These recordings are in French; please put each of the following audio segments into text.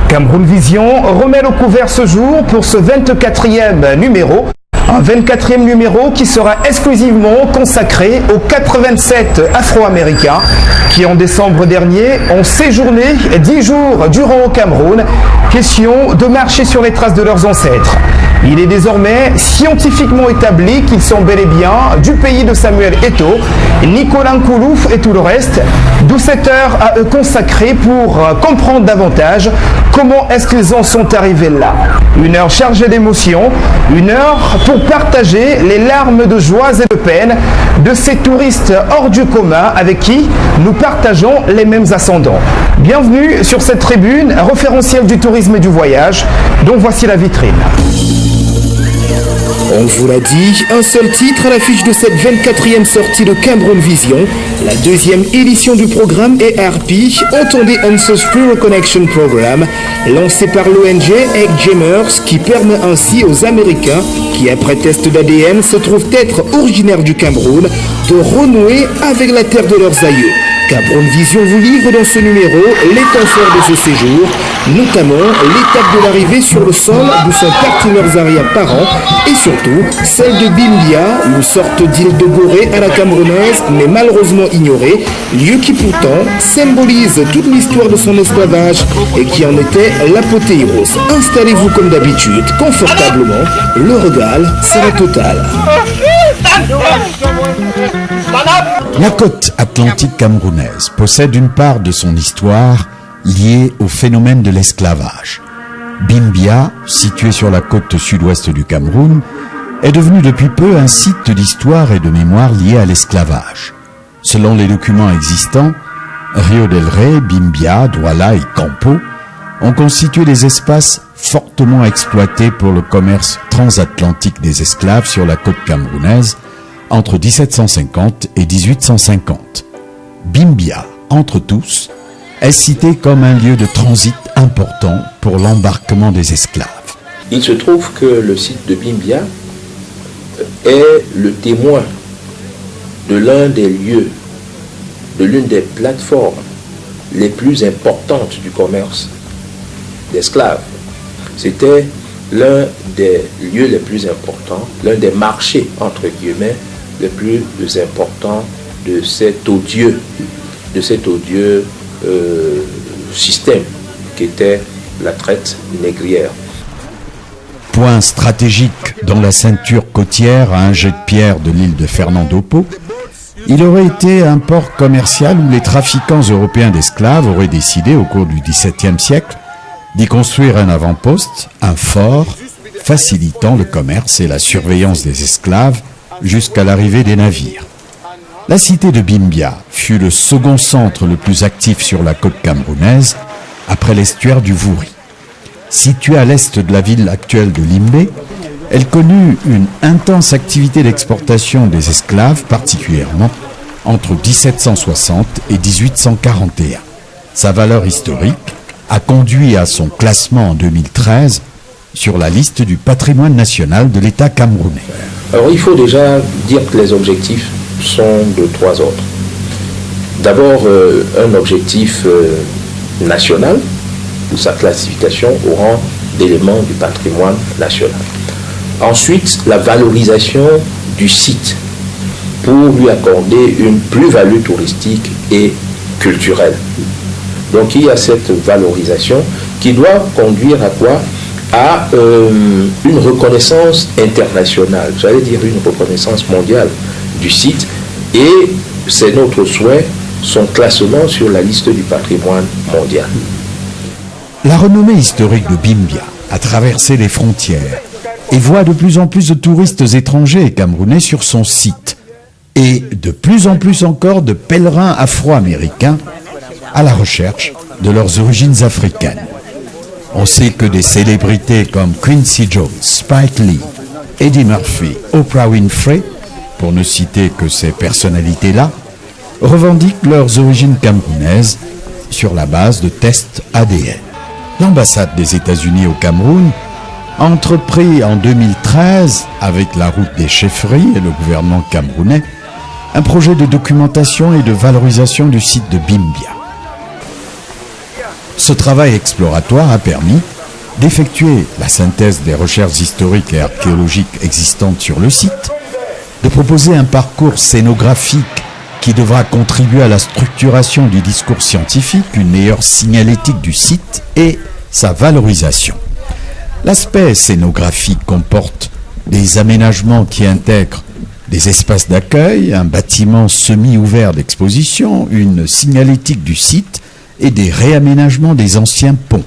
Cameroun Vision remet le couvert ce jour pour ce 24e numéro. Un 24e numéro qui sera exclusivement consacré aux 87 Afro-Américains qui, en décembre dernier, ont séjourné 10 jours durant au Cameroun. Question de marcher sur les traces de leurs ancêtres. Il est désormais scientifiquement établi qu'ils sont bel et bien du pays de Samuel Eto'o, Nicolas Nkoulouf et tout le reste. D'où cette heure à eux consacrée pour comprendre davantage comment est-ce qu'ils en sont arrivés là. Une heure chargée d'émotions, une heure pour partager les larmes de joie et de peine de ces touristes hors du commun avec qui nous partageons les mêmes ascendants. Bienvenue sur cette tribune référentielle du tourisme et du voyage, dont voici la vitrine. On vous l'a dit, un seul titre à l'affiche de cette 24e sortie de Cameroun Vision, la deuxième édition du programme ARP, entendez Ancestry Reconnection Program, lancé par l'ONG Egg Jammers, qui permet ainsi aux Américains, qui après test d'ADN se trouvent être originaires du Cameroun, de renouer avec la terre de leurs aïeux. Cameroun Vision vous livre dans ce numéro les temps forts de ce séjour, notamment l'étape de l'arrivée sur le sol d'où sont partis leurs arrière-parents et surtout celle de Bimbia, une sorte d'île de Gorée à la camerounaise mais malheureusement ignorée, lieu qui pourtant symbolise toute l'histoire de son esclavage et qui en était l'apothéose. Installez-vous comme d'habitude, confortablement, le régal sera total. La côte atlantique camerounaise possède une part de son histoire liée au phénomène de l'esclavage. Bimbia, situé sur la côte sud-ouest du Cameroun, est devenu depuis peu un site d'histoire et de mémoire lié à l'esclavage. Selon les documents existants, Rio del Rey, Bimbia, Douala et Campo ont constitué des espaces fortement exploités pour le commerce transatlantique des esclaves sur la côte camerounaise entre 1750 et 1850. Bimbia, entre tous, est cité comme un lieu de transit important pour l'embarquement des esclaves. Il se trouve que le site de Bimbia est le témoin de l'un des lieux, de l'une des plateformes les plus importantes du commerce d'esclaves. C'était l'un des lieux les plus importants, l'un des marchés, entre guillemets, les plus importants de cet odieux système qui était la traite négrière. Point stratégique dans la ceinture côtière à un jet de pierre de l'île de Fernando Po, il aurait été un port commercial où les trafiquants européens d'esclaves auraient décidé au cours du XVIIe siècle d'y construire un avant-poste, un fort, facilitant le commerce et la surveillance des esclaves jusqu'à l'arrivée des navires. La cité de Bimbia fut le second centre le plus actif sur la côte camerounaise après l'estuaire du Vouri. Située à l'est de la ville actuelle de Limbe, elle connut une intense activité d'exportation des esclaves, particulièrement entre 1760 et 1841. Sa valeur historique a conduit à son classement en 2013 sur la liste du patrimoine national de l'État camerounais. Alors il faut déjà dire que les objectifs sont de trois ordres. D'abord un objectif national, ou sa classification au rang d'élément du patrimoine national. Ensuite, la valorisation du site pour lui accorder une plus-value touristique et culturelle. Donc il y a cette valorisation qui doit conduire à quoi? À une reconnaissance internationale, j'allais dire une reconnaissance mondiale du site, et c'est notre souhait, son classement sur la liste du patrimoine mondial. La renommée historique de Bimbia a traversé les frontières et voit de plus en plus de touristes étrangers et camerounais sur son site, et de plus en plus encore de pèlerins afro-américains à la recherche de leurs origines africaines. On sait que des célébrités comme Quincy Jones, Spike Lee, Eddie Murphy, Oprah Winfrey, pour ne citer que ces personnalités-là, revendiquent leurs origines camerounaises sur la base de tests ADN. L'ambassade des États-Unis au Cameroun a entrepris en 2013, avec la route des chefferies et le gouvernement camerounais, un projet de documentation et de valorisation du site de Bimbia. Ce travail exploratoire a permis d'effectuer la synthèse des recherches historiques et archéologiques existantes sur le site, de proposer un parcours scénographique qui devra contribuer à la structuration du discours scientifique, une meilleure signalétique du site et sa valorisation. L'aspect scénographique comporte des aménagements qui intègrent des espaces d'accueil, un bâtiment semi-ouvert d'exposition, une signalétique du site et des réaménagements des anciens ponts.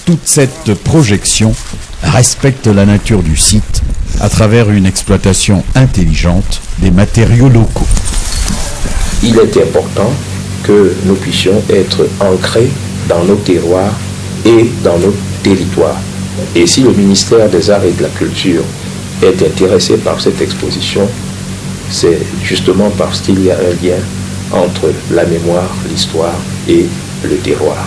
Toute cette projection respecte la nature du site à travers une exploitation intelligente des matériaux locaux. Il est important que nous puissions être ancrés dans nos terroirs et dans nos territoires. Et si le ministère des Arts et de la Culture est intéressé par cette exposition, c'est justement parce qu'il y a un lien entre la mémoire, l'histoire et le terroir.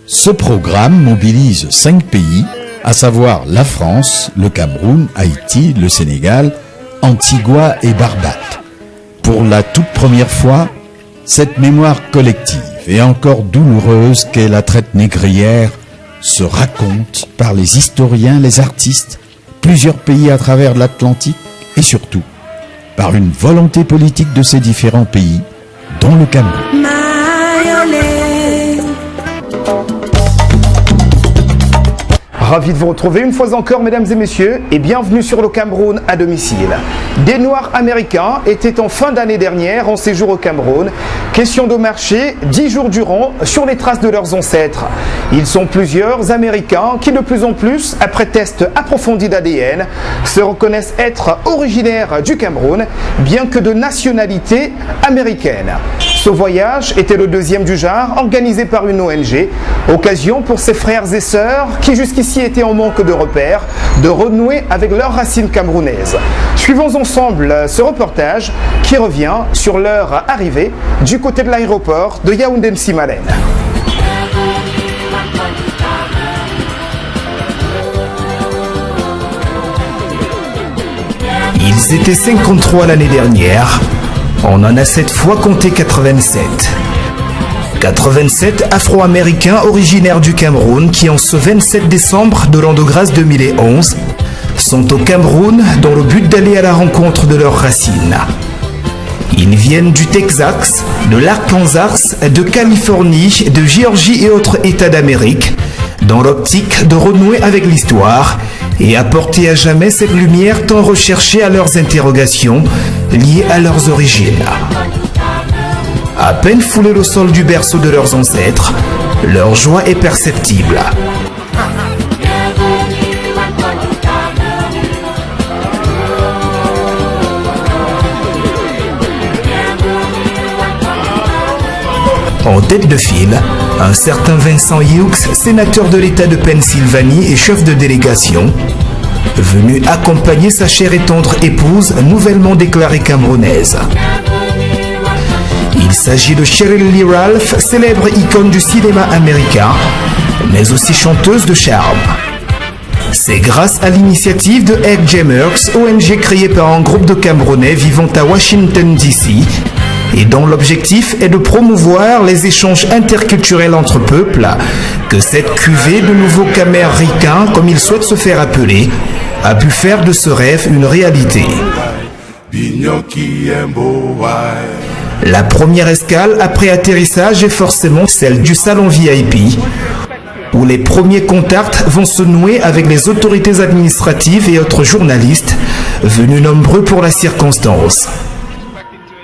Ce programme mobilise 5 pays, à savoir la France, le Cameroun, Haïti, le Sénégal, Antigua et Barbade. Pour la toute première fois, cette mémoire collective et encore douloureuse qu'est la traite négrière se raconte par les historiens, les artistes, plusieurs pays à travers l'Atlantique et surtout par une volonté politique de ces différents pays, dont le Cameroun. Ravi de vous retrouver une fois encore, mesdames et messieurs, et bienvenue sur le Cameroun à domicile. Des Noirs américains étaient en fin d'année dernière en séjour au Cameroun. Question de marcher 10 jours durant sur les traces de leurs ancêtres. Ils sont plusieurs Américains qui de plus en plus, après test approfondi d'ADN, se reconnaissent être originaires du Cameroun, bien que de nationalité américaine. Ce voyage était le deuxième du genre organisé par une ONG, occasion pour ses frères et sœurs qui jusqu'ici étaient en manque de repères, de renouer avec leurs racines camerounaises. Suivons ensemble ce reportage qui revient sur leur arrivée du côté de l'aéroport de Yaoundé-Nsimalen. Ils étaient 53 l'année dernière. On en a cette fois compté 87. 87 Afro-Américains originaires du Cameroun qui, en ce 27 décembre de l'an de grâce 2011, sont au Cameroun dans le but d'aller à la rencontre de leurs racines. Ils viennent du Texas, de l'Arkansas, de Californie, de Géorgie et autres États d'Amérique, dans l'optique de renouer avec l'histoire et apporter à jamais cette lumière tant recherchée à leurs interrogations liées à leurs origines. À peine foulés au sol du berceau de leurs ancêtres, leur joie est perceptible. En tête de file, un certain Vincent Hughes, sénateur de l'État de Pennsylvanie et chef de délégation, venu accompagner sa chère et tendre épouse nouvellement déclarée camerounaise. Il s'agit de Cheryl Lee Ralph, célèbre icône du cinéma américain, mais aussi chanteuse de charme. C'est grâce à l'initiative de Egg Jamers, ONG créée par un groupe de Camerounais vivant à Washington DC, et dont l'objectif est de promouvoir les échanges interculturels entre peuples, que cette cuvée de nouveaux Caméricains, comme ils souhaitent se faire appeler, a pu faire de ce rêve une réalité. La première escale après atterrissage est forcément celle du salon VIP, où les premiers contacts vont se nouer avec les autorités administratives et autres journalistes, venus nombreux pour la circonstance.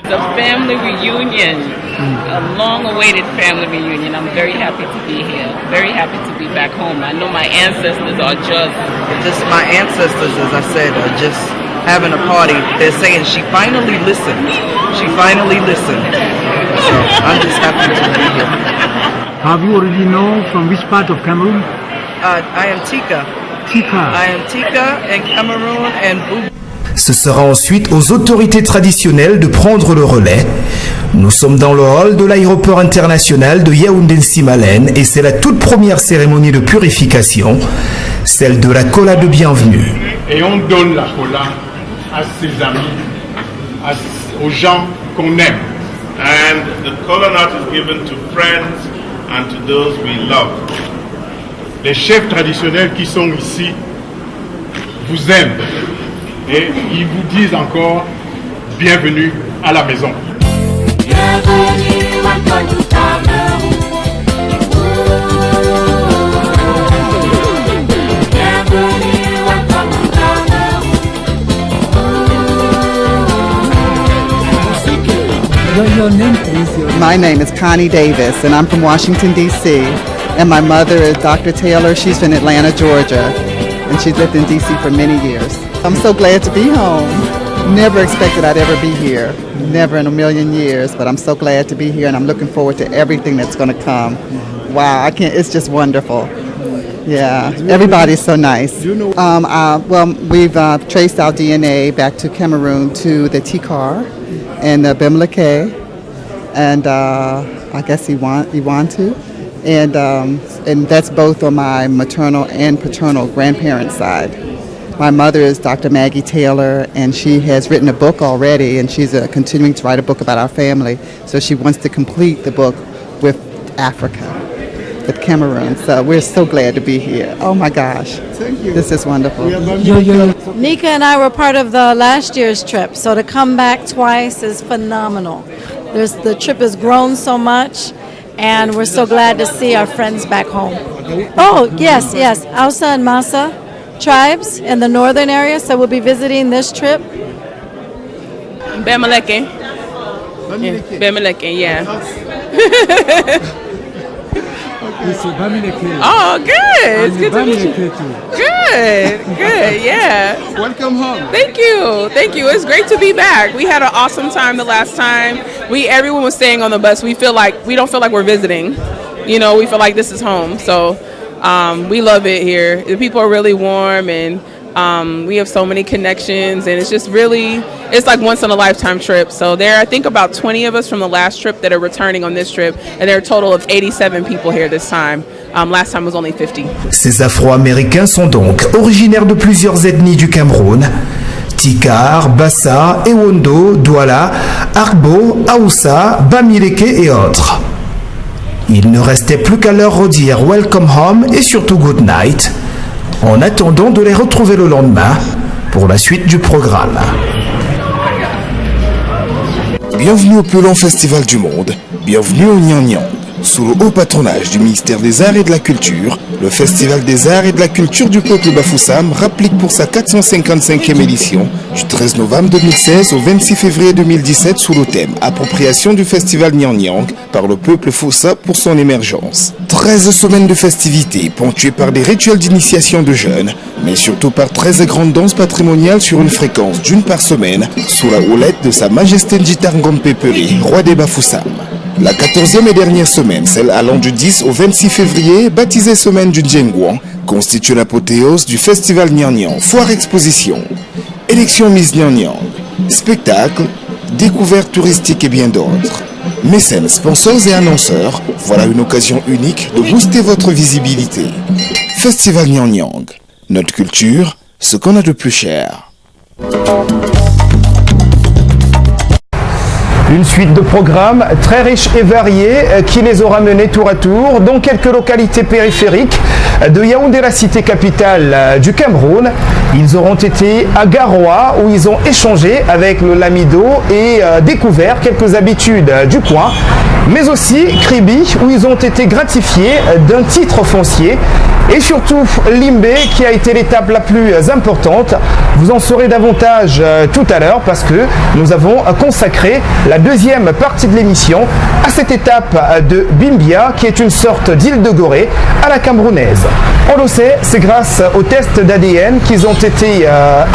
A family reunion, a long-awaited family reunion. I'm very happy to be here, very happy to be back home. I know my ancestors are just my ancestors, as I said, are just having a party. They're saying she finally listened. She finally listened. So I'm just happy to be here. Have you already know from which part of Cameroon? I am Tika. Tika. I am Tika in Cameroon and Bubu. Ce sera ensuite aux autorités traditionnelles de prendre le relais. Nous sommes dans le hall de l'aéroport international de Yaoundé-Nsimalen et c'est la toute première cérémonie de purification, celle de la cola de bienvenue. Et on donne la cola à ses amis, aux gens qu'on aime. And the kola nut is given to friends and to those we love. Les chefs traditionnels qui sont ici vous aiment et ils vous disent encore bienvenue à la maison. Bienvenue à toi tout Cameroun. Bienvenue à toi tout Cameroun. Your name, please. My name is Connie Davis, and I'm from Washington, D.C. And my mother is Dr. Taylor. She's from Atlanta, Georgia, and she's lived in D.C. for many years. I'm so glad to be home. Never expected I'd ever be here. Never in a million years, but I'm so glad to be here, and I'm looking forward to everything that's going to come. Wow, it's just wonderful. Yeah, everybody's so nice. Well, we've traced our DNA back to Cameroon to the Tikar and the Bimleke, and I guess Iwantu. And that's both on my maternal and paternal grandparents' side. My mother is Dr. Maggie Taylor, and she has written a book already, and she's continuing to write a book about our family. So she wants to complete the book with Africa, with Cameroon. So we're so glad to be here. Oh my gosh. Thank you. This is wonderful. Nika and I were part of the last year's trip, so to come back twice is phenomenal. The trip has grown so much, and we're so glad to see our friends back home. Oh, yes. Hausa and Massa tribes in the northern area, so we'll be visiting this trip. Bamileke. Bamileke, yeah. Oh, good. It's good to meet you. Good, yeah. Welcome home. Thank you. It's great to be back. We had an awesome time the last time. Everyone was staying on the bus. We don't feel like we're visiting. You know, we feel like this is home. So we love it here. The people are really warm, and we have so many connections, and it's like once in a lifetime trip. So there are, I think, about 20 of us from the last trip that are returning on this trip, and there are a total of 87 people here this time. Last time was only 50. Ces Afro-Américains sont donc originaires de plusieurs ethnies du Cameroun: Tikar, Bassa, Ewondo, Douala, Arbo, Aoussa, Bamileke et autres. Il ne restait plus qu'à leur redire Welcome Home et surtout Good Night, en attendant de les retrouver le lendemain pour la suite du programme. Bienvenue au plus long festival du monde, bienvenue au Nyang Nyang. Sous le haut patronage du ministère des Arts et de la Culture, le Festival des Arts et de la Culture du peuple Bafoussam rapplique pour sa 455e édition du 13 novembre 2016 au 26 février 2017 sous le thème « Appropriation du Festival Nyang Nyang par le peuple Foussa pour son émergence ». 13 semaines de festivités ponctuées par des rituels d'initiation de jeunes, mais surtout par 13 grandes danses patrimoniales sur une fréquence d'une par semaine sous la houlette de Sa Majesté Njitar Ngompe Peri, roi des Bafoussam. La 14e et dernière semaine, celle allant du 10 au 26 février, baptisée Semaine du Djengouan, constitue l'apothéose du Festival Nyang Nyang, foire exposition, élection Miss Nyang Nyang, spectacle, découvertes touristiques et bien d'autres. Mécènes, sponsors et annonceurs, voilà une occasion unique de booster votre visibilité. Festival Nyang Nyang, notre culture, ce qu'on a de plus cher. Une suite de programmes très riches et variés qui les aura menés tour à tour dans quelques localités périphériques de Yaoundé, la cité capitale du Cameroun. Ils auront été à Garoua où ils ont échangé avec le Lamido et découvert quelques habitudes du coin, mais aussi Kribi où ils ont été gratifiés d'un titre foncier, et surtout Limbé qui a été l'étape la plus importante. Vous en saurez davantage tout à l'heure parce que nous avons consacré la deuxième partie de l'émission à cette étape de Bimbia qui est une sorte d'île de Gorée à la camerounaise. On le sait, c'est grâce aux tests d'ADN qu'ils ont été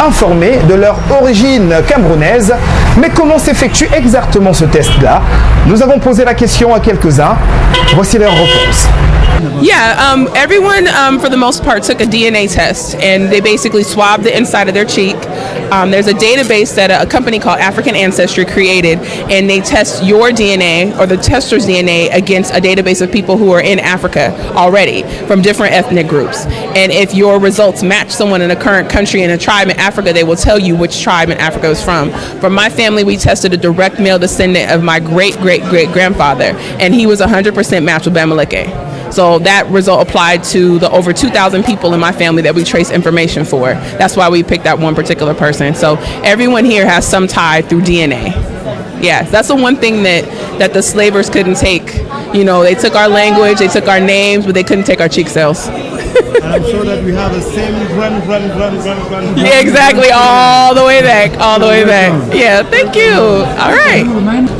informés de leur origine camerounaise. Mais comment s'effectue exactement ce test-là? Nous avons posé la question à quelques-uns. Voici leur réponse. Yeah, everyone for the most part took a DNA test, and they basically swabbed the inside of their cheek There's a database that a company called African Ancestry created, and they test your DNA or the tester's DNA against a database of people who are in Africa already from different ethnic groups. And if your results match someone in a current country and a tribe in Africa, they will tell you which tribe in Africa is from. From my family, we tested a direct male descendant of my great-great-great-grandfather, and he was 100% matched with Bamileke. So that result applied to the over 2,000 people in my family that we trace information for. That's why we picked that one particular person. So everyone here has some tie through DNA. Yeah, that's the one thing that the slavers couldn't take. You know, they took our language, they took our names, but they couldn't take our cheek cells. And I'm sure that we have the same grand. Yeah, exactly, all the way back, all the way back. Yeah, thank you. All right.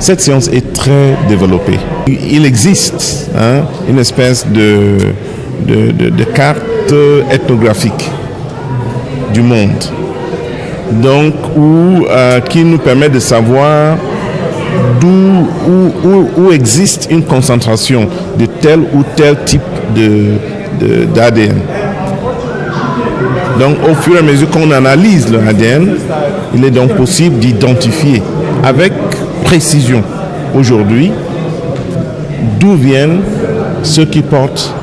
Cette science est très développée. Il existe une espèce de carte ethnographique du monde, donc qui nous permet de savoir où existe une concentration de tel ou tel type d'ADN. Donc au fur et à mesure qu'on analyse le ADN, il est donc possible d'identifier avec précision aujourd'hui d'où viennent ceux qui portent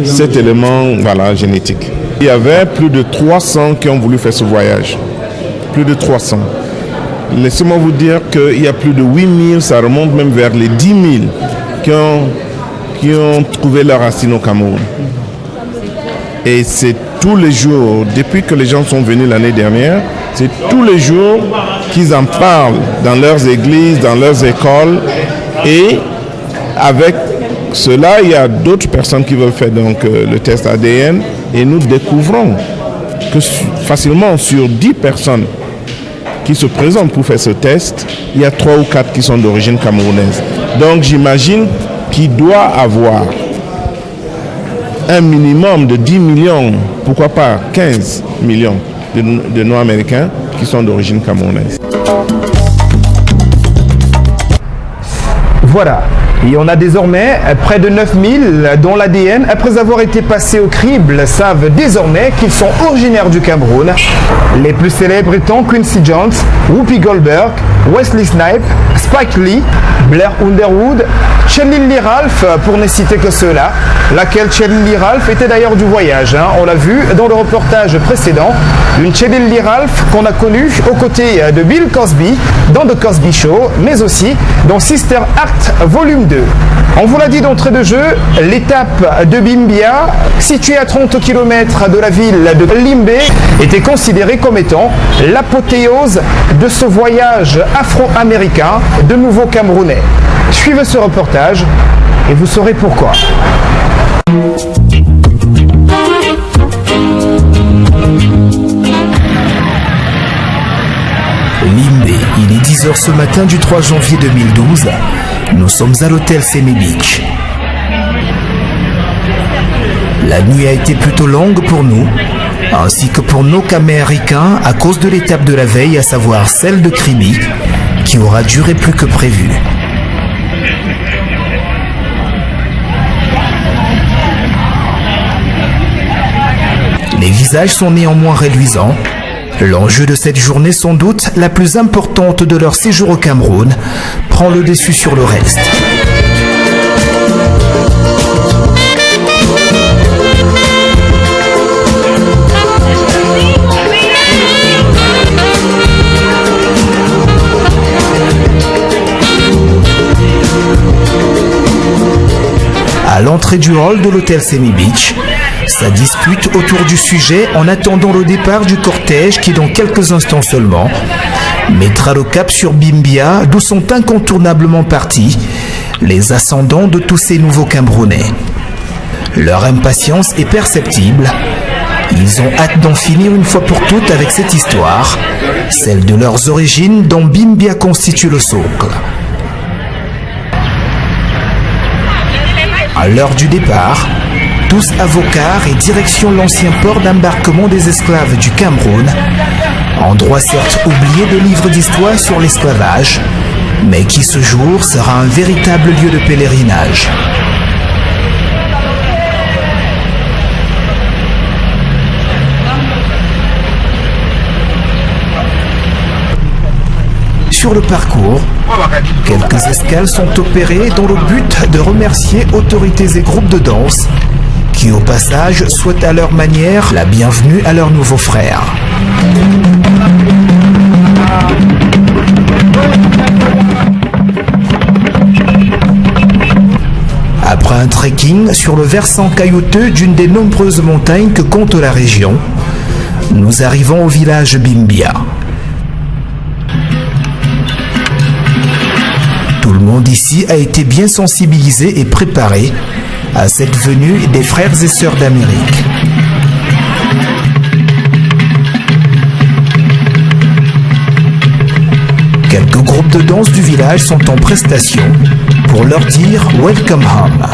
cet élément génétique. Il y avait plus de 300 qui ont voulu faire ce voyage. Plus de 300. Laissez-moi vous dire qu'il y a plus de 8000, ça remonte même vers les 10 000 qui ont trouvé leur racine au Cameroun. Et c'est tous les jours, depuis que les gens sont venus l'année dernière, c'est tous les jours qu'ils en parlent dans leurs églises, dans leurs écoles. Et avec cela, il y a d'autres personnes qui veulent faire donc le test ADN. Et nous découvrons que facilement sur 10 personnes qui se présentent pour faire ce test, il y a 3 ou 4 qui sont d'origine camerounaise. Donc j'imagine qu'il doit avoir un minimum de 10 millions, pourquoi pas 15 millions de Noirs américains qui sont d'origine camerounaise. Voilà. Et on a désormais près de 9000 dont l'ADN, après avoir été passé au crible, savent désormais qu'ils sont originaires du Cameroun. Les plus célèbres étant Quincy Jones, Whoopi Goldberg, Wesley Snipes, Spike Lee, Blair Underwood, Cheryl Lee Ralph, pour ne citer que ceux-là, laquelle Cheryl Lee Ralph était d'ailleurs du voyage. On l'a vu dans le reportage précédent, une Cheryl Lee Ralph qu'on a connue aux côtés de Bill Cosby dans The Cosby Show, mais aussi dans Sister Act Volume 2. On vous l'a dit d'entrée de jeu, l'étape de Bimbia, située à 30 km de la ville de Limbe, était considérée comme étant l'apothéose de ce voyage afro-américain de nouveaux Camerounais. Suivez ce reportage et vous saurez pourquoi. Limbe, il est 10h ce matin du 3 janvier 2012. Nous sommes à l'hôtel Semi Beach. La nuit a été plutôt longue pour nous, ainsi que pour nos Caméricains à cause de l'étape de la veille, à savoir celle de Kribi, qui aura duré plus que prévu. Les visages sont néanmoins réluisants. L'enjeu de cette journée, sans doute la plus importante de leur séjour au Cameroun, prend le dessus sur le reste. À l'entrée du hall de l'hôtel Semi Beach, ça dispute autour du sujet en attendant le départ du cortège qui, dans quelques instants seulement, mettra le cap sur Bimbia, d'où sont incontournablement partis les ascendants de tous ces nouveaux Camerounais. Leur impatience est perceptible. Ils ont hâte d'en finir une fois pour toutes avec cette histoire, celle de leurs origines dont Bimbia constitue le socle. À l'heure du départ, tous avocats et direction l'ancien port d'embarquement des esclaves du Cameroun, endroit certes oublié des livres d'histoire sur l'esclavage, mais qui ce jour sera un véritable lieu de pèlerinage. sur le parcours. Quelques escales sont opérées dans le but de remercier autorités et groupes de danse qui au passage souhaitent à leur manière la bienvenue à leurs nouveaux frères. Après un trekking sur le versant caillouteux d'une des nombreuses montagnes que compte la région, nous arrivons au village Bimbia. Tout le monde ici a été bien sensibilisé et préparé à cette venue des frères et sœurs d'Amérique. Quelques groupes de danse du village sont en prestation pour leur dire « Welcome home ».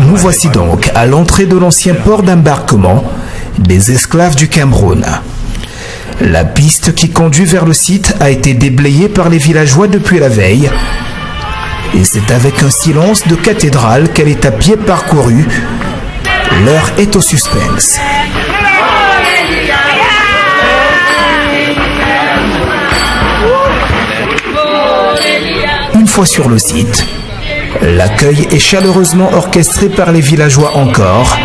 Nous voici donc à l'entrée de l'ancien port d'embarquement des esclaves du Cameroun. La piste qui conduit vers le site a été déblayée par les villageois depuis la veille. Et c'est avec un silence de cathédrale qu'elle est à pied parcourue. L'heure est au suspense. Une fois sur le site, l'accueil est chaleureusement orchestré par les villageois encore.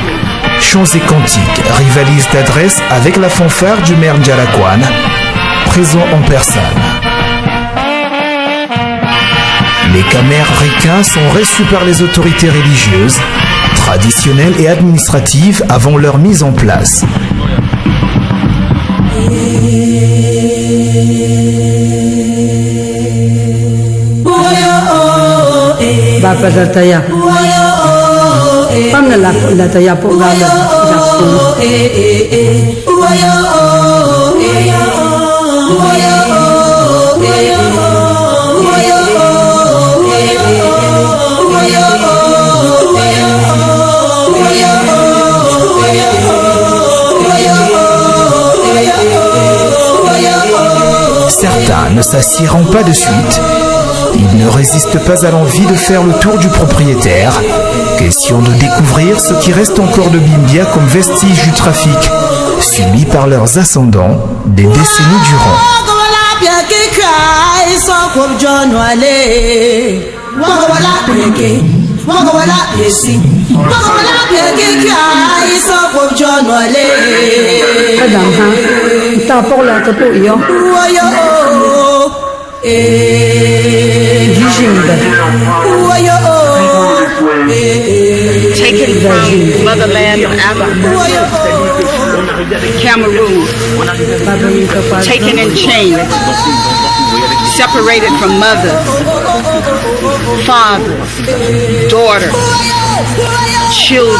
Chants et cantiques rivalisent d'adresse avec la fanfare du maire Djalakwan, présent en personne. Les camères ricains sont reçus par les autorités religieuses, traditionnelles et administratives avant leur mise en place. Bapa Zataya. Pam la taya po la Certains ne s'assieront pas de suite. Ils ne résistent pas à l'envie de faire le tour du propriétaire. Question de découvrir ce qui reste encore de Bimbia comme vestige du trafic subi par leurs ascendants des décennies durant. Taken from motherland of Africa, Cameroon, taken in chains, separated from mothers, fathers, daughters, children.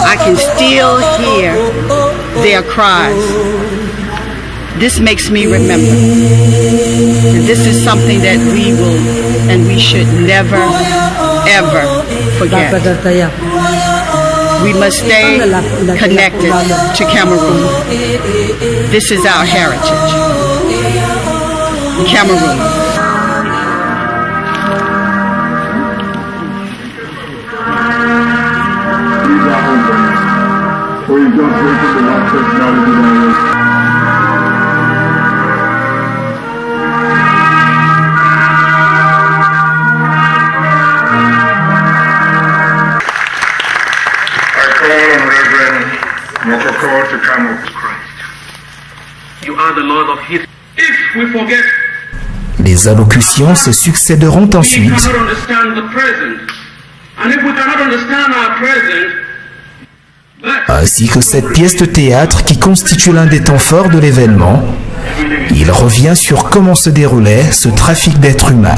I can still hear their cries. This makes me remember. This is something that we will and we should never, ever forget. We must stay connected to Cameroon. This is our heritage. Cameroon. Les allocutions se succéderont ensuite. Ainsi que cette pièce de théâtre qui constitue l'un des temps forts de l'événement, il revient sur comment se déroulait ce trafic d'êtres humains.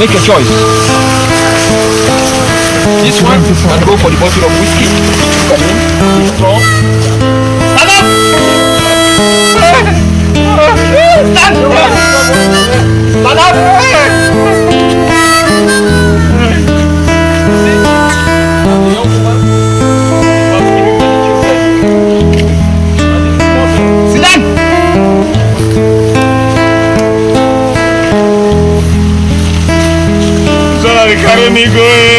Make a choice. This one can go for the bottle of whiskey. Come in. It's strong. Stand up! Stand up! Sit down! Amigo,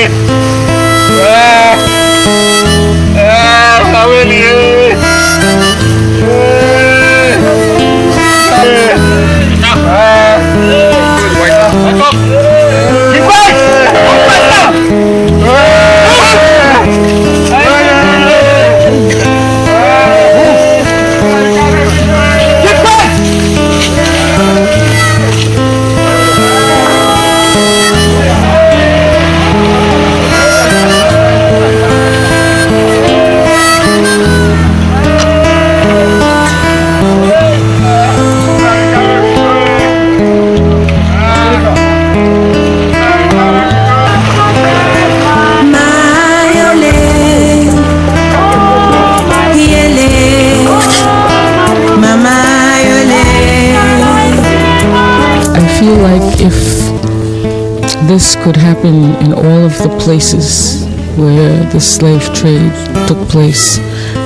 could happen in all of the places where the slave trade took place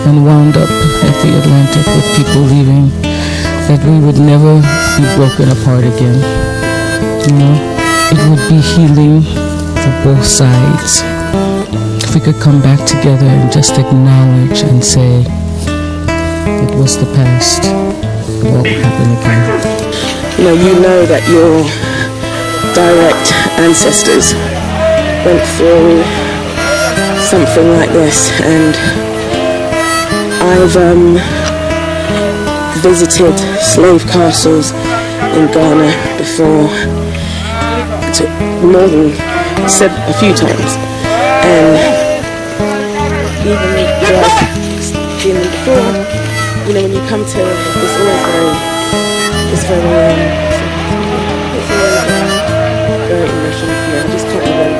and wound up at the Atlantic with people leaving, that we would never be broken apart again. You know, it would be healing for both sides if we could come back together and just acknowledge and say it was the past, it won't happen again. You know that your direct ancestors went through something like this, and I've visited slave castles in Ghana before, more than a few times, and even before, when you come to, it's always very emotional. I just can't even.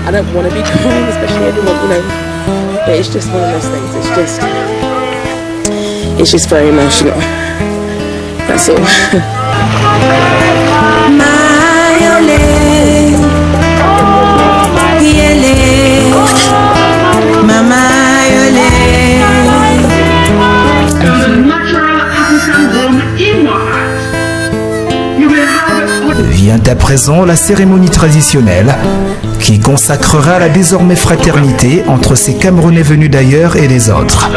I don't want to be crying, especially everyone. But it's just one of those things. It's just very emotional. That's all. Vient à présent la cérémonie traditionnelle qui consacrera la désormais fraternité entre ces Camerounais venus d'ailleurs et les autres.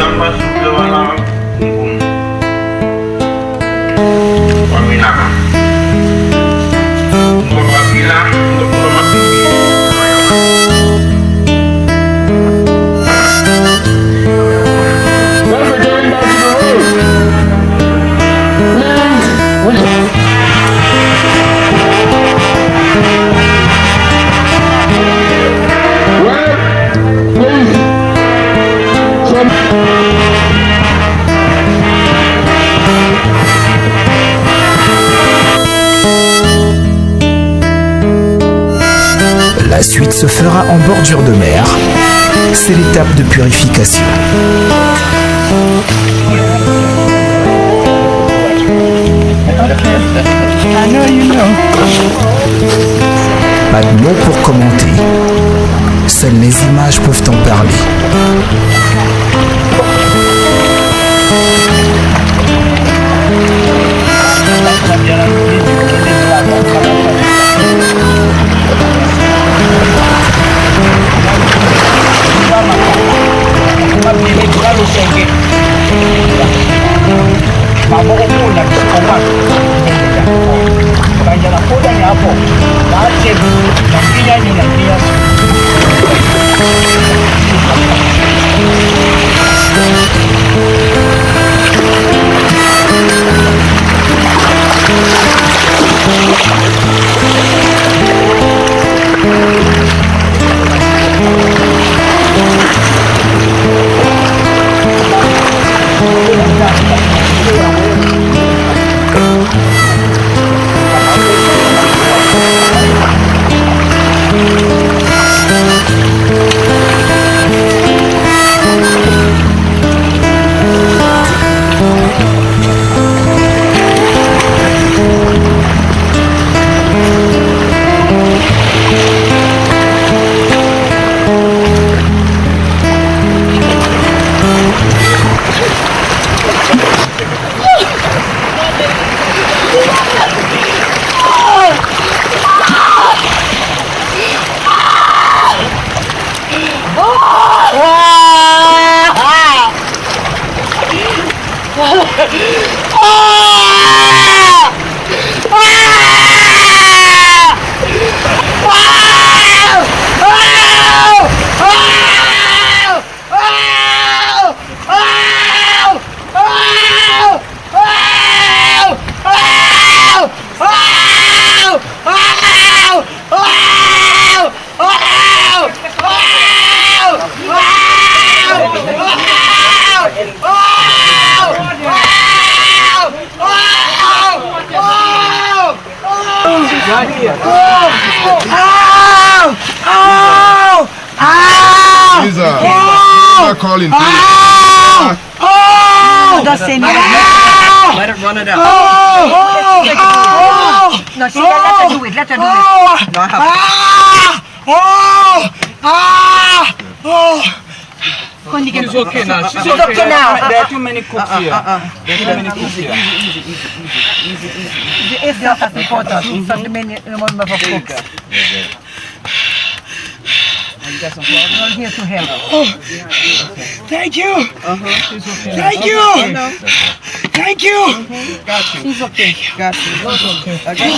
La suite se fera en bordure de mer. C'est l'étape de purification. Pas de mots pour commenter. Seules les images peuvent en parler. Calling, Let it run it out. No, she let her do it. Let her do it. No, I have. She's okay now. She's okay now. There are too many cooks here. There are too many cooks here. It's not as important. So the many number of cooks. I'm here to help. Thank you. Thank you. Thank you. Got you. She's okay. Got you. I got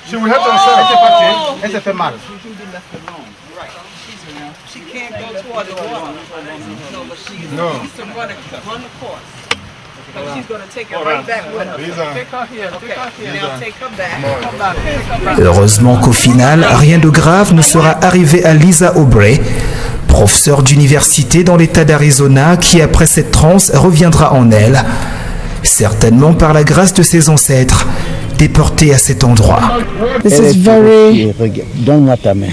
She will hurt herself. Elle s'est fait mal. She can't go toward the water. No, but she's needs to run the course. But she's going to take it right back with her. Take her here. Okay. Now take her back. Heureusement qu'au final, rien de grave ne sera arrivé à Lisa Aubrey, professeure d'université dans l'état d'Arizona qui, après cette transe, reviendra en elle, certainement par la grâce de ses ancêtres, déportés à cet endroit. This is very... Donne-moi ta main.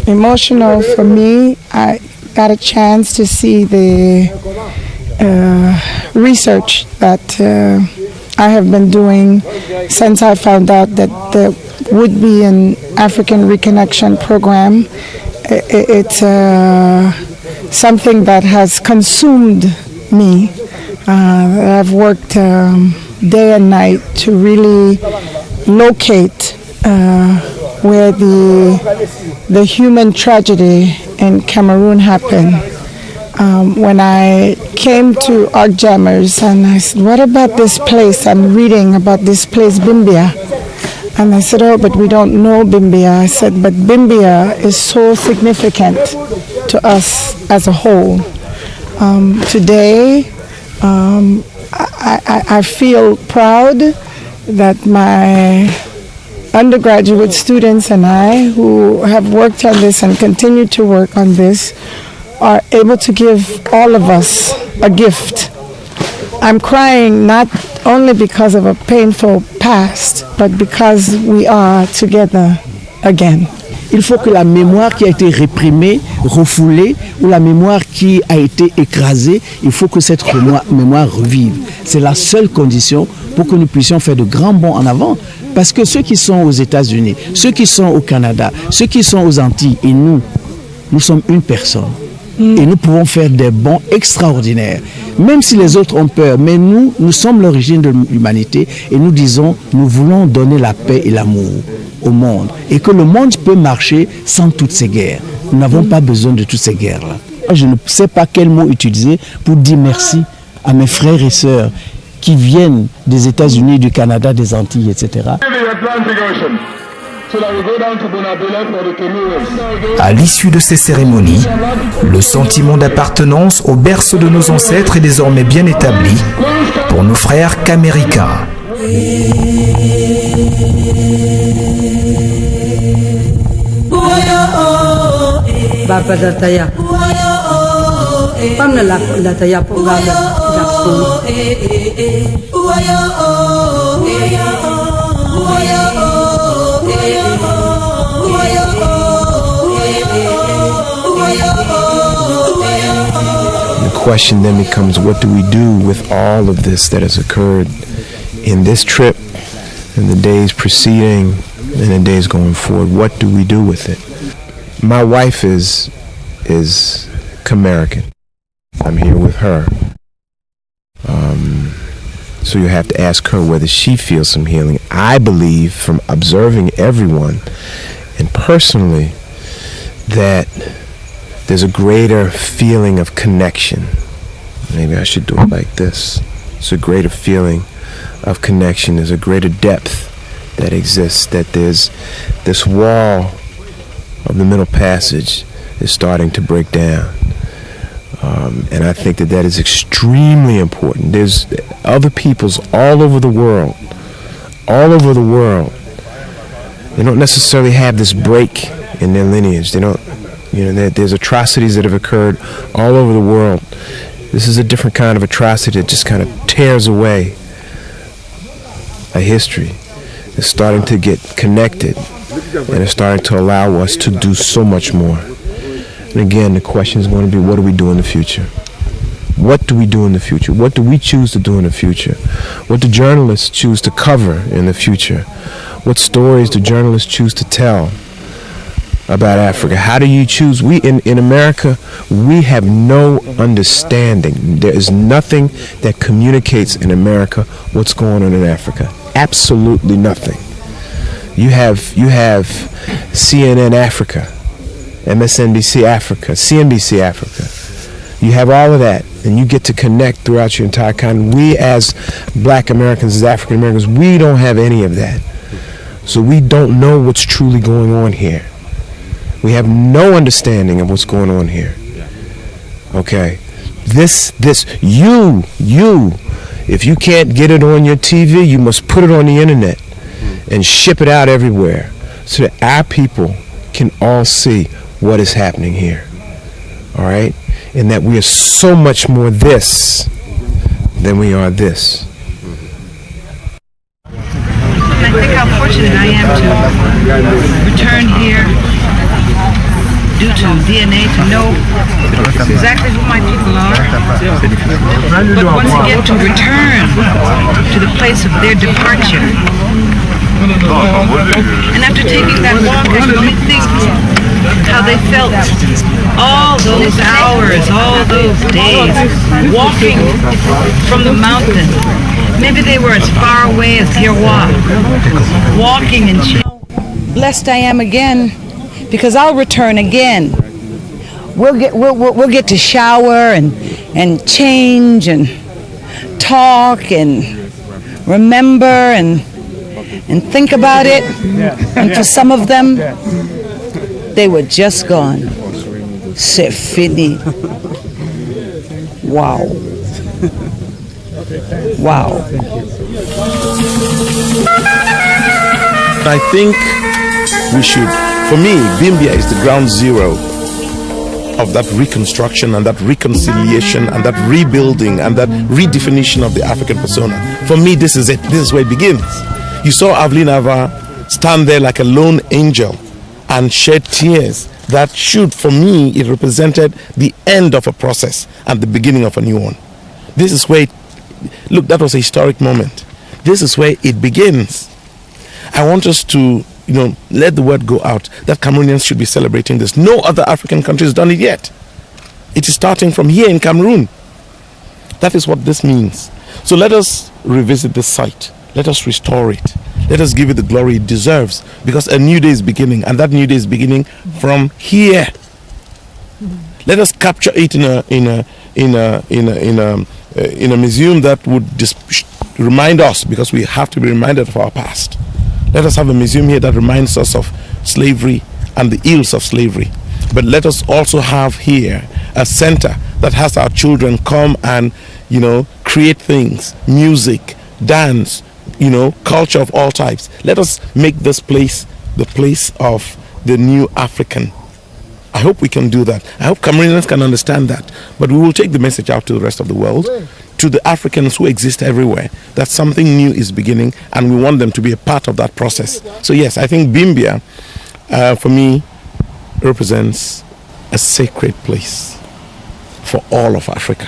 Emotional for me. I got a chance to see the research that I have been doing since I found out that there would be an African Reconnection program. It's something that has consumed me. I've worked day and night to really locate where the human tragedy in Cameroon happened. When I came to Arc Jammers and I said, what about this place? I'm reading about this place, Bimbia. And I said, oh, but we don't know Bimbia. I said, but Bimbia is so significant to us as a whole. Today, I feel proud that my undergraduate students and I, who have worked on this and continue to work on this, are able to give all of us a gift. I'm crying not only because of a painful past, but because we are together again. Il faut que la mémoire qui a été réprimée, refoulée, ou la mémoire qui a été écrasée, il faut que cette mémoire revive. C'est la seule condition pour que nous puissions faire de grands bonds en avant. Parce que ceux qui sont aux États-Unis, ceux qui sont au Canada, ceux qui sont aux Antilles et nous sommes une personne. Et nous pouvons faire des bonds extraordinaires. Même si les autres ont peur, mais nous sommes l'origine de l'humanité et nous disons, nous voulons donner la paix et l'amour au monde. Et que le monde peut marcher sans toutes ces guerres. Nous n'avons pas besoin de toutes ces guerres-là. Je ne sais pas quel mot utiliser pour dire merci à mes frères et sœurs qui viennent des États-Unis, du Canada, des Antilles, etc. À l'issue de ces cérémonies, le sentiment d'appartenance au berceau de nos ancêtres est désormais bien établi pour nos frères qu'américains. The question then becomes, what do we do with all of this that has occurred in this trip, in the days preceding, and the days going forward? What do we do with it? My wife is Camerican. I'm here with her. So you have to ask her whether she feels some healing. I believe, from observing everyone and personally, that there's a greater feeling of connection. Maybe I should do it like this. It's a greater feeling of connection. There's a greater depth that exists, that there's this wall of the Middle Passage is starting to break down. And I think that is extremely important. There's other peoples all over the world. They don't necessarily have this break in their lineage. They don't, there's atrocities that have occurred all over the world. This is a different kind of atrocity that just kind of tears away a history. It's starting to get connected, and it's starting to allow us to do so much more. And again, the question is going to be, what do we do in the future? What do we do in the future? What do we choose to do in the future? What do journalists choose to cover in the future? What stories do journalists choose to tell about Africa? How do you choose? We in America, we have no understanding. There is nothing that communicates in America what's going on in Africa. Absolutely nothing. You have CNN Africa, MSNBC Africa, CNBC Africa. You have all of that, and you get to connect throughout your entire continent. We as Black Americans, as African Americans, we don't have any of that. So we don't know what's truly going on here. We have no understanding of what's going on here. Okay? If you can't get it on your TV, you must put it on the internet and ship it out everywhere so that our people can all see what is happening here. All right? And that we are so much more this than we are this. I think how fortunate I am to return here due to DNA to know exactly who my people are, but once again to return to the place of their departure. And after taking that walk, I can only think how they felt all those hours, all those days, walking from the mountain. Maybe they were as far away as Hirwa, walking and blessed I am again, because I'll return again. We'll get to shower and change and talk and remember and think about it. And for some of them, they were just gone. C'est fini. Wow. Wow. I think we should, for me, Bimbia is the ground zero of that reconstruction and that reconciliation and that rebuilding and that redefinition of the African persona. For me, this is it. This is where it begins. You saw Aveline Ava stand there like a lone angel and shed tears. That should, for me, it represented the end of a process and the beginning of a new one. This is where, look, that was a historic moment. This is where it begins. I want us to, let the word go out that Cameroonians should be celebrating this. No other African country has done it yet. It is starting from here in Cameroon. That is what this means. So let us revisit this site. Let us restore it. Let us give it the glory it deserves, because a new day is beginning, and that new day is beginning from here. Let us capture it in a museum that would remind us, because we have to be reminded of our past. Let us have a museum here that reminds us of slavery and the ills of slavery. But let us also have here a center that has our children come and, create things, music, dance, culture of all types. Let us make this place the place of the new African. I hope we can do that. I hope Cameroonians can understand that. But we will take the message out to the rest of the world, to the Africans who exist everywhere, that something new is beginning, and we want them to be a part of that process. So yes, I think Bimbia, for me, represents a sacred place for all of Africa.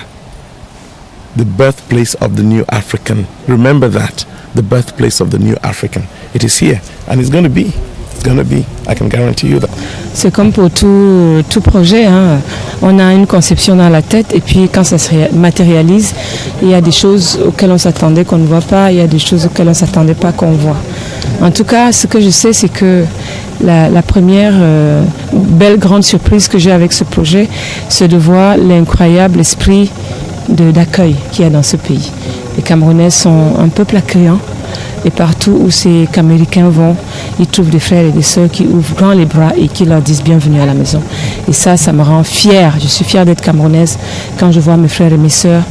The birthplace of the new African. Remember that. The birthplace of the new African. It is here, and it's going to be. It's going to be. I can guarantee you that. C'est comme pour tout projet, hein. On a une conception dans la tête, et puis quand ça se matérialise, il y a des choses auxquelles on s'attendait qu'on ne voit pas, il y a des choses auxquelles on ne s'attendait pas qu'on voit. En tout cas, ce que je sais, c'est que la première belle grande surprise que j'ai avec ce projet, c'est de voir l'incroyable esprit d'accueil qu'il y a dans ce pays. Les Camerounais sont un peuple accueillant et partout où ces Américains vont, ils trouvent des frères et des sœurs qui ouvrent grand les bras et qui leur disent bienvenue à la maison. Et ça me rend fière. Je suis fière d'être camerounaise quand je vois mes frères et mes sœurs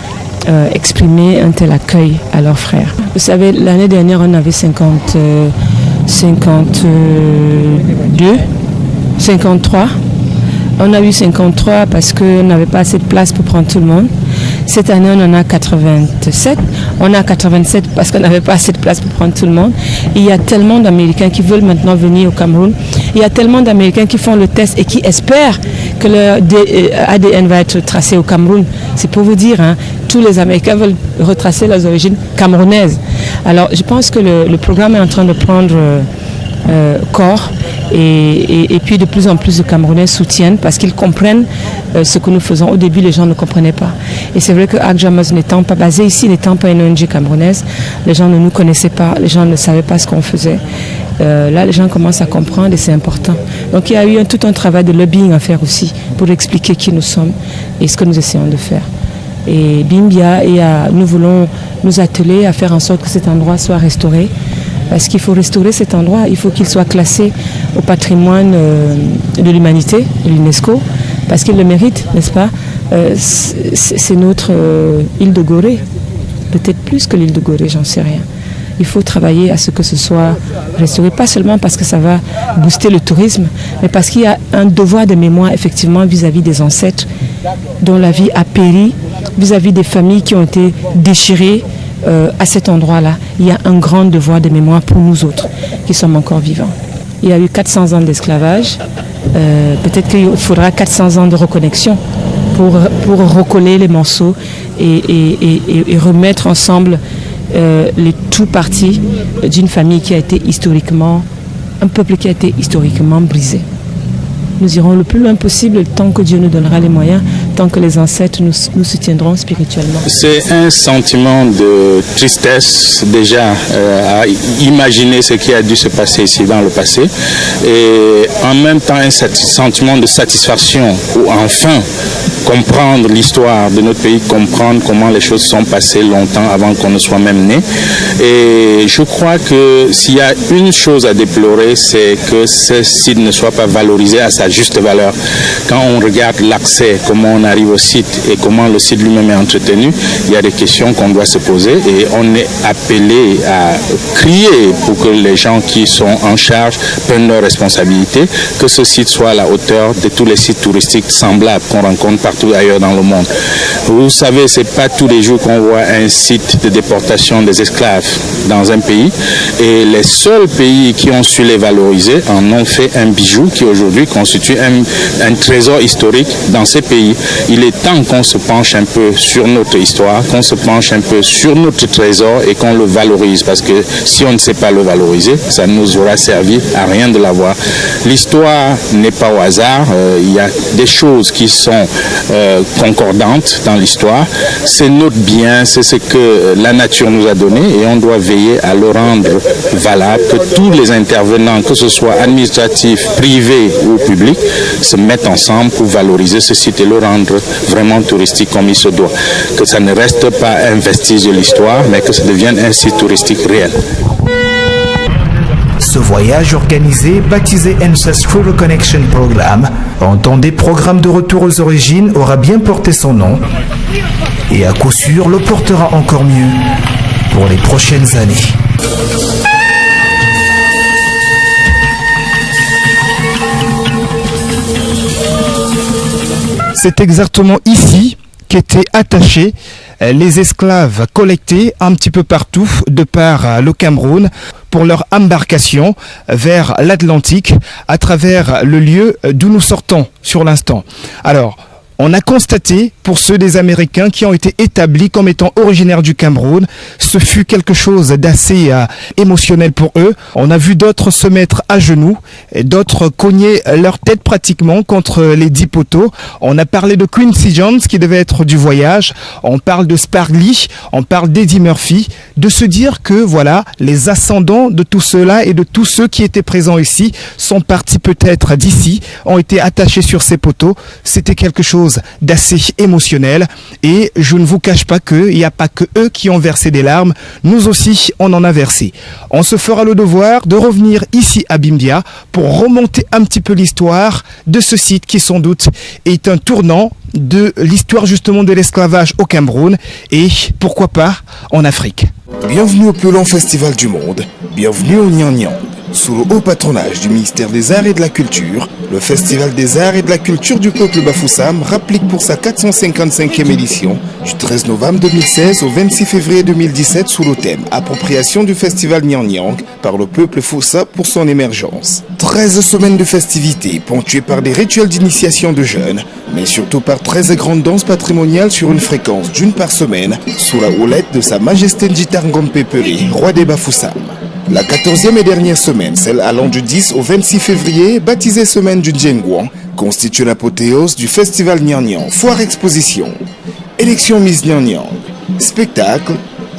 exprimer un tel accueil à leurs frères. Vous savez, l'année dernière, on avait 53. On a eu 53 parce qu'on n'avait pas assez de place pour prendre tout le monde. Cette année, on en a 87. On a 87 parce qu'on n'avait pas assez de place pour prendre tout le monde. Et il y a tellement d'Américains qui veulent maintenant venir au Cameroun. Il y a tellement d'Américains qui font le test et qui espèrent que leur ADN va être tracé au Cameroun. C'est pour vous dire, hein, tous les Américains veulent retracer leurs origines camerounaises. Alors, je pense que le programme est en train de prendre corps. Et puis de plus en plus de Camerounais soutiennent parce qu'ils comprennent ce que nous faisons. Au début, les gens ne comprenaient pas. Et c'est vrai que Agjamas n'étant pas basé ici, n'étant pas une ONG camerounaise, les gens ne nous connaissaient pas, les gens ne savaient pas ce qu'on faisait. Là, les gens commencent à comprendre et c'est important. Donc il y a eu tout un travail de lobbying à faire aussi pour expliquer qui nous sommes et ce que nous essayons de faire. Et Bimbia, nous voulons nous atteler à faire en sorte que cet endroit soit restauré. Parce qu'il faut restaurer cet endroit, il faut qu'il soit classé au patrimoine de l'humanité, de l'UNESCO, parce qu'il le mérite, n'est-ce pas? C'est notre île de Gorée, peut-être plus que l'île de Gorée, j'en sais rien. Il faut travailler à ce que ce soit restauré, pas seulement parce que ça va booster le tourisme, mais parce qu'il y a un devoir de mémoire effectivement vis-à-vis des ancêtres dont la vie a péri, vis-à-vis des familles qui ont été déchirées. À cet endroit-là, il y a un grand devoir de mémoire pour nous autres qui sommes encore vivants. Il y a eu 400 ans d'esclavage, peut-être qu'il faudra 400 ans de reconnexion pour recoller les morceaux et remettre ensemble les tout parties d'une famille qui a été historiquement, un peuple qui a été historiquement brisé. Nous irons le plus loin possible tant que Dieu nous donnera les moyens, tant que les ancêtres nous soutiendront spirituellement. C'est un sentiment de tristesse déjà à imaginer ce qui a dû se passer ici dans le passé et en même temps un sentiment de satisfaction où enfin comprendre l'histoire de notre pays, comprendre comment les choses sont passées longtemps avant qu'on ne soit même né. Et je crois que s'il y a une chose à déplorer, c'est que ce site ne soit pas valorisé à sa juste valeur. Quand on regarde l'accès, comment on arrive au site et comment le site lui-même est entretenu, il y a des questions qu'on doit se poser et on est appelé à crier pour que les gens qui sont en charge prennent leurs responsabilités, que ce site soit à la hauteur de tous les sites touristiques semblables qu'on rencontre partout ailleurs dans le monde. Vous savez, c'est pas tous les jours qu'on voit un site de déportation des esclaves dans un pays et les seuls pays qui ont su les valoriser en ont fait un bijou qui aujourd'hui constitue un trésor historique dans ces pays. Il est temps qu'on se penche un peu sur notre histoire, qu'on se penche un peu sur notre trésor et qu'on le valorise parce que si on ne sait pas le valoriser, ça nous aura servi à rien de l'avoir. L'histoire n'est pas au hasard, il y a des choses qui sont concordantes dans l'histoire. C'est notre bien, c'est ce que la nature nous a donné et on doit veiller à le rendre valable, que tous les intervenants, que ce soit administratifs, privés ou publics, se mettent ensemble pour valoriser ce site et le rendre vraiment touristique comme il se doit. Que ça ne reste pas un vestige de l'histoire, mais que ça devienne un site touristique réel. Ce voyage organisé, baptisé Ancestral Reconnection Program, entendez programme de retour aux origines, aura bien porté son nom et à coup sûr le portera encore mieux pour les prochaines années. C'est exactement ici qu'étaient attachés les esclaves collectés un petit peu partout de par le Cameroun pour leur embarcation vers l'Atlantique à travers le lieu d'où nous sortons sur l'instant. Alors, on a constaté, pour ceux des Américains qui ont été établis comme étant originaires du Cameroun, ce fut quelque chose d'assez émotionnel pour eux. On a vu d'autres se mettre à genoux, et d'autres cogner leur tête pratiquement contre les 10 poteaux. On a parlé de Quincy Jones qui devait être du voyage. On parle de Spargly, on parle d'Eddie Murphy. De se dire que voilà, les ascendants de tout cela et de tous ceux qui étaient présents ici sont partis peut-être d'ici, ont été attachés sur ces poteaux. C'était quelque chose chose d'assez émotionnel. Et je ne vous cache pas qu'il n'y a pas que eux qui ont versé des larmes. Nous aussi, on en a versé. On se fera le devoir de revenir ici à Bimbia pour remonter un petit peu l'histoire de ce site qui sans doute est un tournant de l'histoire justement de l'esclavage au Cameroun et pourquoi pas en Afrique. Bienvenue au plus long festival du monde, bienvenue au Niang Niang. Sous le haut patronage du ministère des Arts et de la Culture, le Festival des Arts et de la Culture du peuple Bafoussam rapplique pour sa 455e édition du 13 novembre 2016 au 26 février 2017 sous le thème « Appropriation du Festival Niang Niang par le peuple Foussa pour son émergence ». 13 semaines de festivités ponctuées par des rituels d'initiation de jeunes, mais surtout par 13 grandes danses patrimoniales sur une fréquence d'une par semaine sous la houlette de Sa Majesté Njitar Ngom Peperi, roi des Bafoussam. La 14e et dernière semaine, celle allant du 10 au 26 février, baptisée Semaine du Djengouan, constitue l'apothéose du Festival Niang Niang, foire exposition, élection Miss Niang Niang, spectacle,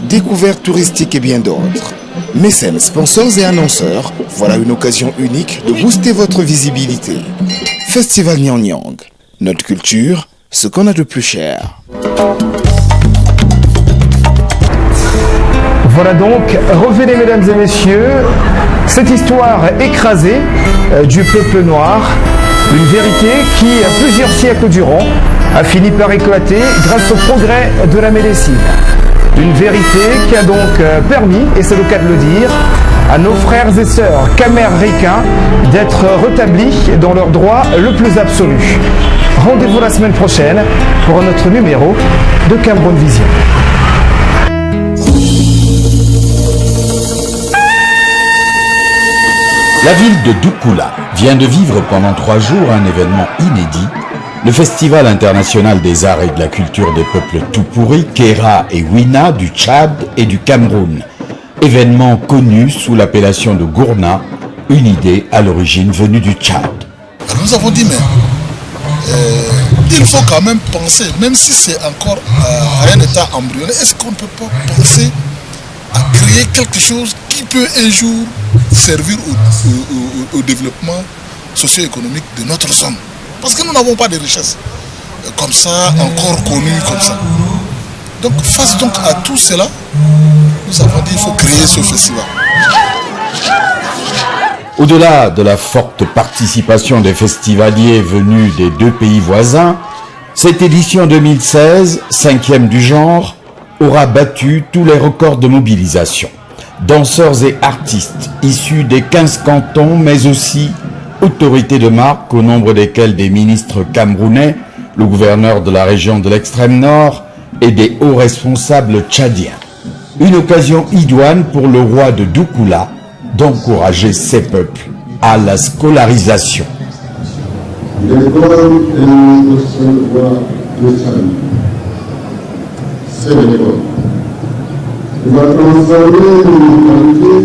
découvertes touristiques et bien d'autres. Mécènes, sponsors et annonceurs, voilà une occasion unique de booster votre visibilité. Festival Niang Niang, notre culture, ce qu'on a de plus cher. Voilà donc, revenez mesdames et messieurs, cette histoire écrasée du peuple noir, une vérité qui, plusieurs siècles durant, a fini par éclater grâce au progrès de la médecine. Une vérité qui a donc permis, et c'est le cas de le dire, à nos frères et sœurs caméricains d'être rétablis dans leur droit le plus absolu. Rendez-vous la semaine prochaine pour un autre numéro de Cameroun Vision. La ville de Doukoula vient de vivre pendant 3 jours un événement inédit, le Festival international des arts et de la culture des peuples Tupuri, Kera et Wina du Tchad et du Cameroun. Événement connu sous l'appellation de Gourna, une idée à l'origine venue du Tchad. Alors nous avons dit, mais il faut quand même penser, même si c'est encore à un état embryonnaire, est-ce qu'on ne peut pas penser à créer quelque chose qui peut un jour servir au développement socio-économique de notre zone. Parce que nous n'avons pas de richesses comme ça, encore connues comme ça. Donc face donc à tout cela, nous avons dit qu'il faut créer ce festival. Au-delà de la forte participation des festivaliers venus des 2 pays voisins, cette édition 2016, 5e du genre, aura battu tous les records de mobilisation. Danseurs et artistes issus des 15 cantons, mais aussi autorités de marque, au nombre desquels des ministres camerounais, le gouverneur de la région de l'extrême nord et des hauts responsables tchadiens. Une occasion idoine pour le roi de Doukoula d'encourager ses peuples à la scolarisation. L'école est notre seule voie de salut. C'est l'école. Il va transformer notre qualité,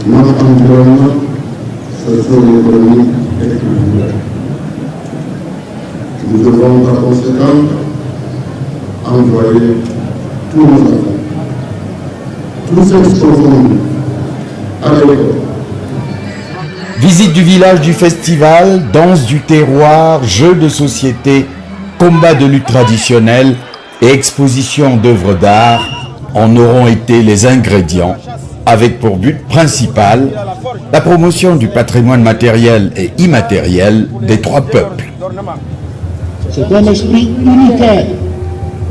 notre environnement, socio-économique et culturel. Nous devons par conséquent envoyer tous nos enfants, tous ceux confondus, à l'école. Visite du village du festival, danse du terroir, jeux de société, combats de lutte traditionnels et exposition d'œuvres d'art en auront été les ingrédients, avec pour but principal la promotion du patrimoine matériel et immatériel des 3 peuples. C'est un esprit unitaire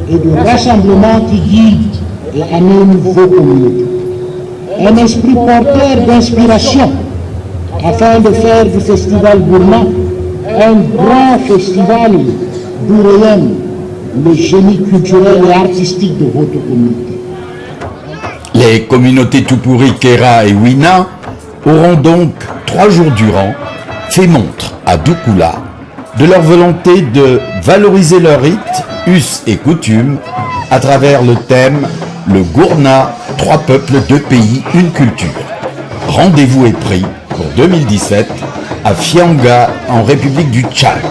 et de rassemblement qui guide et anime vos communautés. Un esprit porteur d'inspiration afin de faire du festival Gourna un grand festival d'où rayonne le génie culturel et artistique de votre communauté. Les communautés Tupuri, Kera et Wina auront donc 3 jours durant fait montre à Doukoula de leur volonté de valoriser leurs rites, us et coutumes à travers le thème « Le Gourna, 3 peuples, 2 pays, une culture ». Rendez-vous est pris pour 2017 à Fianga en République du Tchad.